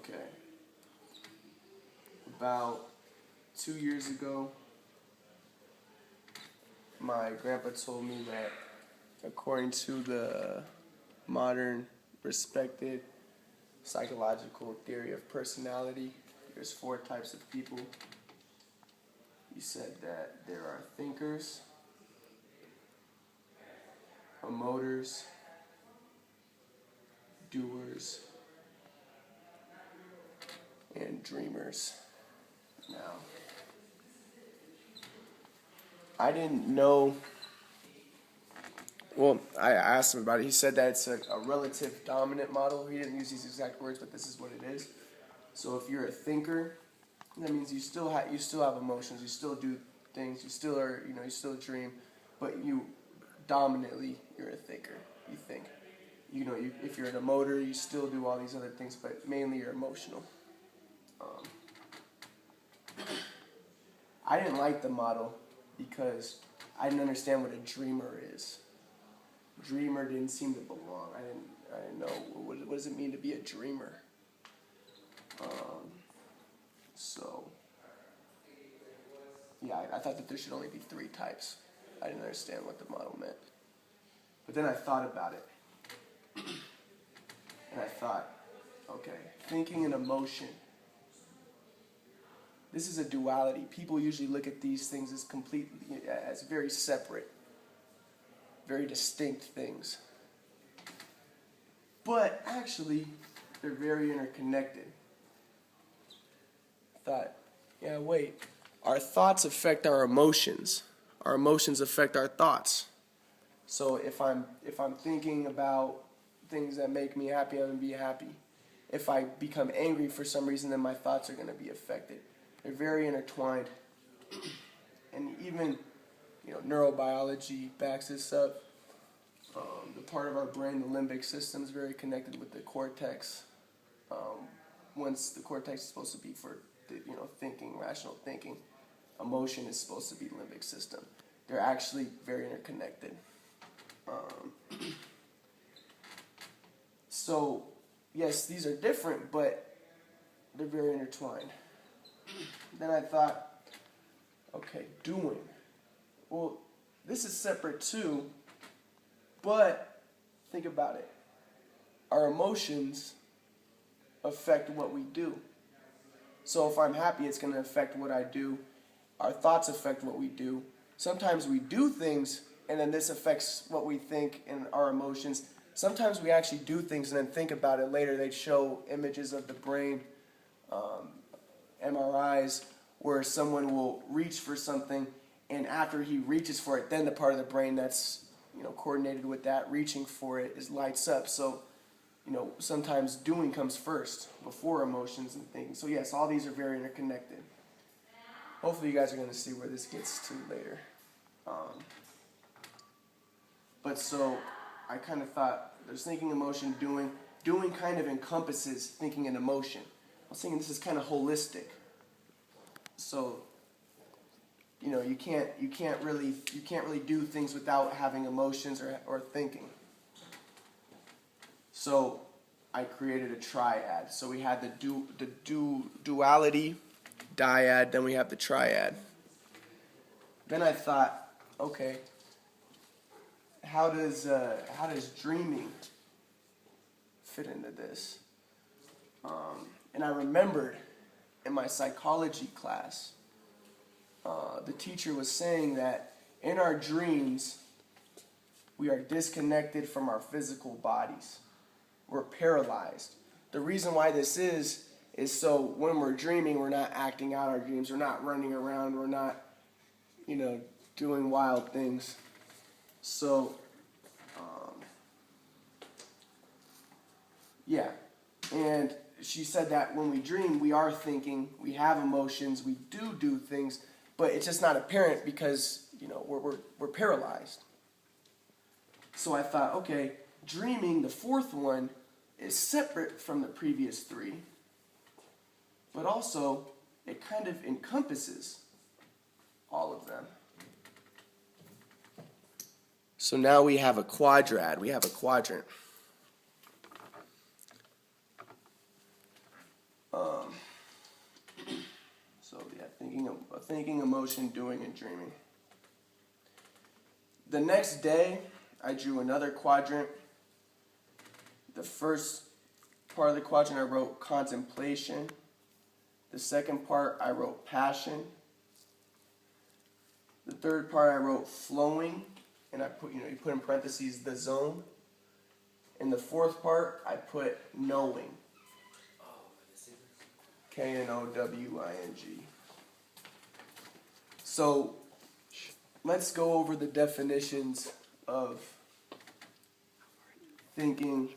Okay. About 2 years ago, my grandpa told me that according to the modern respected psychological theory of personality, there's 4 types of people. He said that there are thinkers, emoters, doers, and dreamers. Now, I didn't know. Well, I asked him about it. He said that it's a relative dominant model. He didn't use these exact words, but this is what it is. So if you're a thinker, that means you still have emotions. You still do things. You still are, you still dream, but dominantly you're a thinker. You think. If you're an emoter, you still do all these other things, but mainly you're emotional. I didn't like the model because I didn't understand what a dreamer is. Dreamer didn't seem to belong. I didn't know what does it mean to be a dreamer. So yeah, I thought that there should only be 3 types. I didn't understand what the model meant. But then I thought about it, and I thought, okay, thinking and emotion. This is a duality. People usually look at these things as very separate, very distinct things. But actually, they're very interconnected. I thought, yeah, wait. Our thoughts affect our emotions. Our emotions affect our thoughts. So if I'm thinking about things that make me happy, I'm going to be happy. If I become angry for some reason, then my thoughts are going to be affected. They're very intertwined. And even, neurobiology backs this up. The part of our brain, the limbic system, is very connected with the cortex. Once the cortex is supposed to be for, thinking, rational thinking, emotion is supposed to be limbic system. They're actually very interconnected. So, yes, these are different, but they're very intertwined. Then I thought, okay, doing. Well, this is separate too, but think about it. Our emotions affect what we do. So if I'm happy, it's going to affect what I do. Our thoughts affect what we do. Sometimes we do things, and then this affects what we think and our emotions. Sometimes we actually do things and then think about it later. They show images of the brain, MRIs, where someone will reach for something, and after he reaches for it, then the part of the brain that's coordinated with that reaching for it lights up. So sometimes doing comes first before emotions and things. So yes, all these are very interconnected. Hopefully you guys are going to see where this gets to later. But so I kind of thought there's thinking, emotion, doing. Doing kind of encompasses thinking and emotion. I was thinking this is kind of holistic. So you can't really do things without having emotions or thinking. So I created a triad. So we had the duality, dyad, then we have the triad. Then I thought, okay, how does dreaming fit into this? And I remembered in my psychology class, the teacher was saying that in our dreams, we are disconnected from our physical bodies. We're paralyzed. The reason why this is so when we're dreaming, we're not acting out our dreams. We're not running around. We're not, doing wild things. So, yeah. And she said that when we dream, we are thinking, we have emotions, we do things, but it's just not apparent because, we're paralyzed. So I thought, okay, dreaming, the 4th one, is separate from the previous 3, but also it kind of encompasses all of them. So now we have a quadrant. thinking, emotion, doing, and dreaming. The next day, I drew another quadrant. The first part of the quadrant I wrote contemplation. The second part I wrote passion. The third part I wrote flowing, and I put, you put in parentheses the zone. And the fourth part I put knowing. Knowing. So let's go over the definitions of thinking,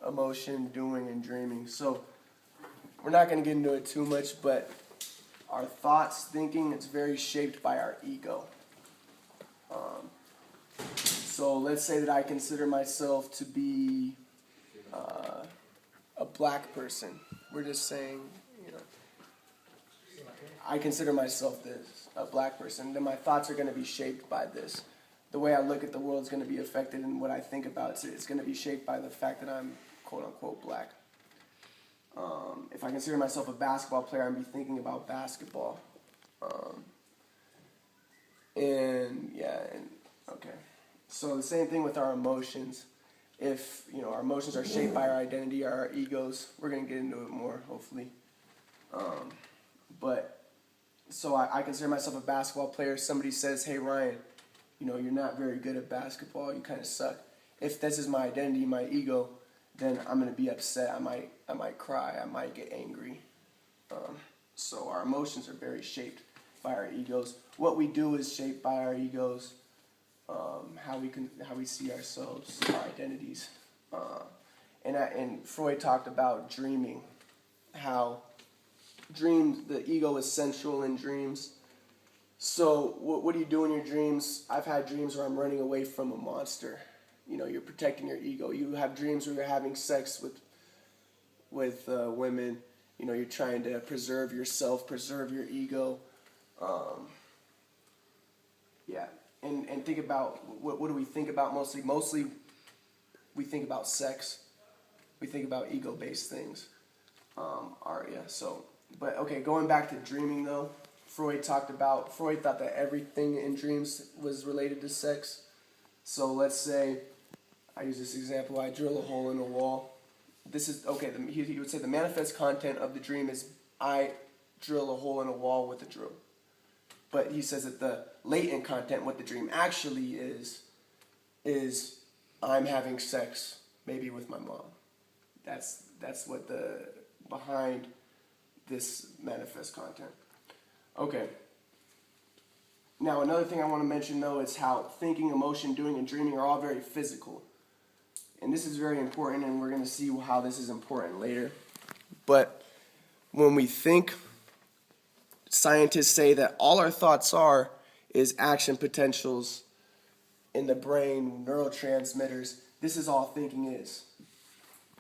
emotion, doing, and dreaming. So we're not going to get into it too much, but our thoughts, thinking, it's very shaped by our ego. So let's say that I consider myself to be a black person. We're just saying, I consider myself this, a black person. Then my thoughts are going to be shaped by this. The way I look at the world is going to be affected, and what I think about it's going to be shaped by the fact that I'm quote-unquote black. If I consider myself a basketball player, I'm going to be thinking about basketball. Okay. So the same thing with our emotions. If, our emotions are shaped by our identity, our egos, we're going to get into it more, hopefully. So I consider myself a basketball player. Somebody says, hey, Ryan, you're not very good at basketball. You kind of suck. If this is my identity, my ego, then I'm going to be upset. I might cry. I might get angry. So our emotions are very shaped by our egos. What we do is shaped by our egos. How we see ourselves, our identities. And Freud talked about dreaming, how dreams, the ego is central in dreams. So what do you do in your dreams? I've had dreams where I'm running away from a monster. You're protecting your ego. You have dreams where you're having sex with women. You're trying to preserve yourself, preserve your ego. And think about, what do we think about mostly? Mostly we think about sex. We think about ego-based things. Going back to dreaming though, Freud thought that everything in dreams was related to sex. So let's say, I use this example, I drill a hole in a wall. This is, he would say the manifest content of the dream is I drill a hole in a wall with a drill. But he says that the latent content, what the dream actually is I'm having sex, maybe with my mom. That's what behind this manifest content. Okay. Now another thing I want to mention though is how thinking, emotion, doing, and dreaming are all very physical. And this is very important, and we're going to see how this is important later. But when we think, scientists say that all our thoughts is action potentials in the brain, neurotransmitters. This is all thinking is.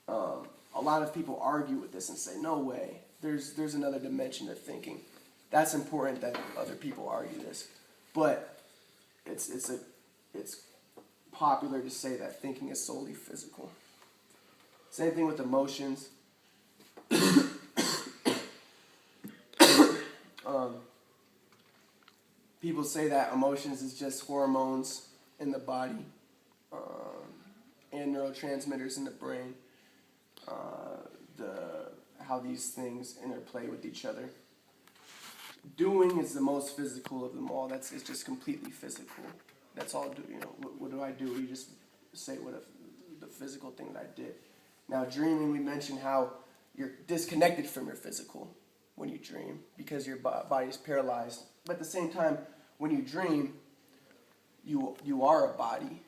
A lot of people argue with this and say, no way, there's another dimension of thinking. That's important that other people argue this. But it's popular to say that thinking is solely physical. Same thing with emotions. People say that emotions is just hormones in the body and neurotransmitters in the brain. How these things interplay with each other. Doing is the most physical of them all. It's just completely physical. That's all. What do I do? You just say the physical thing that I did. Now dreaming, we mentioned how you're disconnected from your physical when you dream because your body is paralyzed. But at the same time, when you dream, you are a body.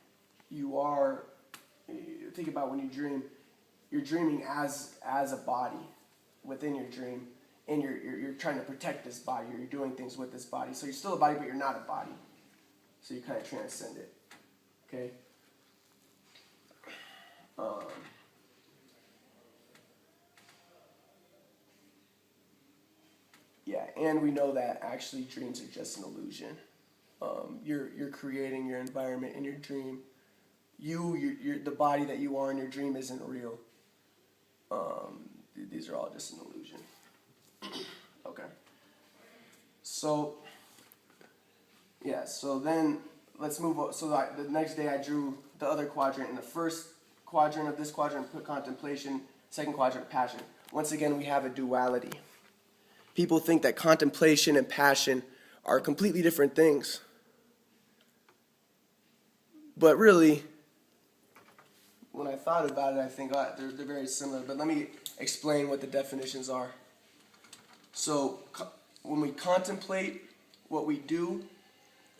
Think about when you dream. You're dreaming as a body within your dream, and you're trying to protect this body. You're doing things with this body. So you're still a body, but you're not a body. So you kind of transcend it. Okay. And we know that actually dreams are just an illusion. You're creating your environment in your dream. You're the body that you are in your dream isn't real. These are all just an illusion. Okay. So, yeah, so then let's move on. So the next day I drew the other quadrant. In the first quadrant of this quadrant, put contemplation. Second quadrant, passion. Once again, we have a duality. People think that contemplation and passion are completely different things. But really, when I thought about it, I think they're very similar. But let me explain what the definitions are. So when we contemplate, what we do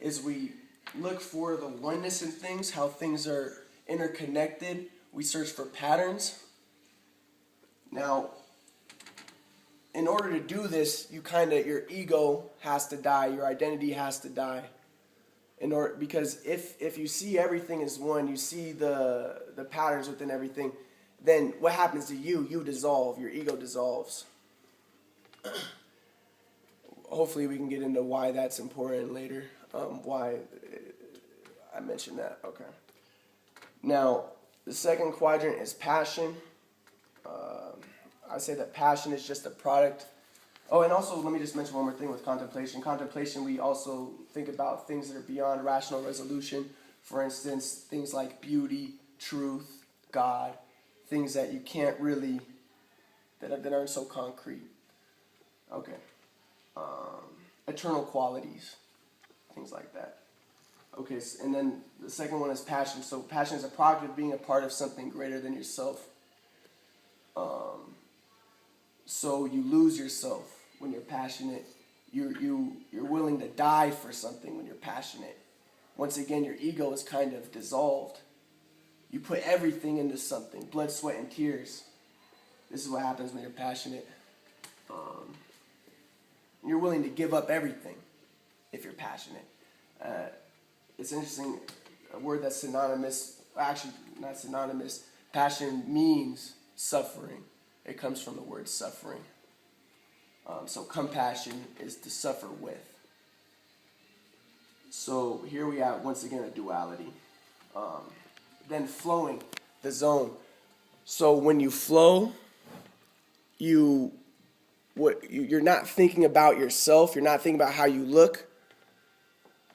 is we look for the oneness in things, how things are interconnected. We search for patterns. Now, in order to do this, your ego has to die, your identity has to die. Because if you see everything as one, you see the patterns within everything, then what happens to you? You dissolve, your ego dissolves. Hopefully we can get into why that's important later, why I mentioned that. Okay. Now, the second quadrant is passion. I say that passion is just a product. Oh, and also let me just mention one more thing with contemplation. Contemplation, we also think about things that are beyond rational resolution. For instance, things like beauty, truth, God, things that you can't really, that aren't so concrete. Okay. Eternal qualities, things like that. Okay, and then the second one is passion. So passion is a product of being a part of something greater than yourself. So you lose yourself when you're passionate. You're willing to die for something when you're passionate. Once again, your ego is kind of dissolved. You put everything into something, blood, sweat, and tears. This is what happens when you're passionate. You're willing to give up everything if you're passionate. It's interesting, a word that's synonymous, actually not synonymous, passion means suffering. It comes from the word suffering. So compassion is to suffer with. So here we have, once again, a duality. Then flowing, the zone. So when you flow, you're not thinking about yourself, you're not thinking about how you look,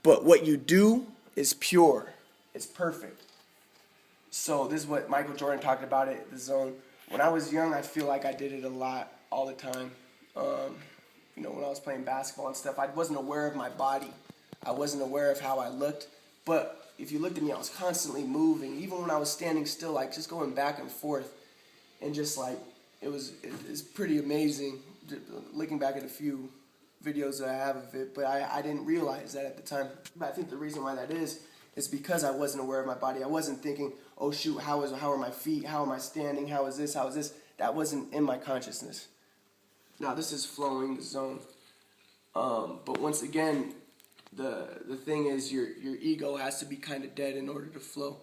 but what you do is pure, it's perfect. So this is what Michael Jordan talked about it, the zone. When I was young, I feel like I did it a lot, all the time. When I was playing basketball and stuff, I wasn't aware of my body. I wasn't aware of how I looked. But if you looked at me, I was constantly moving. Even when I was standing still, like just going back and forth. And just like, it's pretty amazing looking back at a few videos that I have of it. But I didn't realize that at the time. But I think the reason why that is because I wasn't aware of my body. I wasn't thinking, oh shoot, how are my feet? How am I standing? How is this? That wasn't in my consciousness. Now this is flowing, the zone. But once again, the thing is your ego has to be kind of dead in order to flow.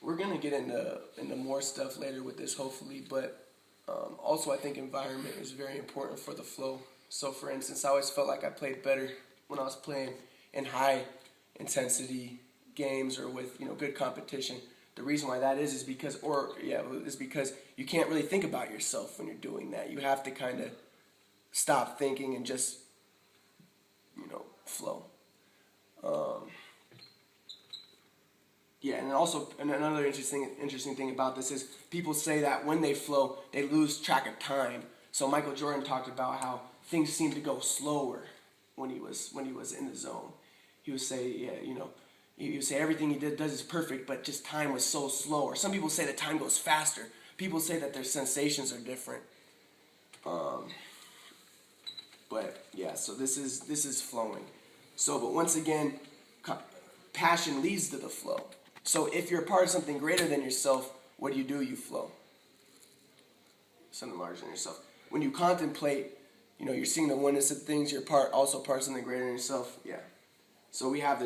We're gonna get into more stuff later with this, hopefully. But also, I think environment is very important for the flow. So, for instance, I always felt like I played better when I was playing in high intensity games or with good competition. The reason why that is because you can't really think about yourself when you're doing that. You have to kind of stop thinking and just flow. And also another interesting thing about this is people say that when they flow, they lose track of time. So Michael Jordan talked about how things seem to go slower when he was in the zone. He would say, he would say everything he does is perfect, but just time was so slow. Or some people say that time goes faster. People say that their sensations are different. So this is flowing. So, but once again, passion leads to the flow. So if you're a part of something greater than yourself, what do? You flow. Something larger than yourself. When you contemplate, you're seeing the oneness of things. You're also part of something greater than yourself. Yeah. So we have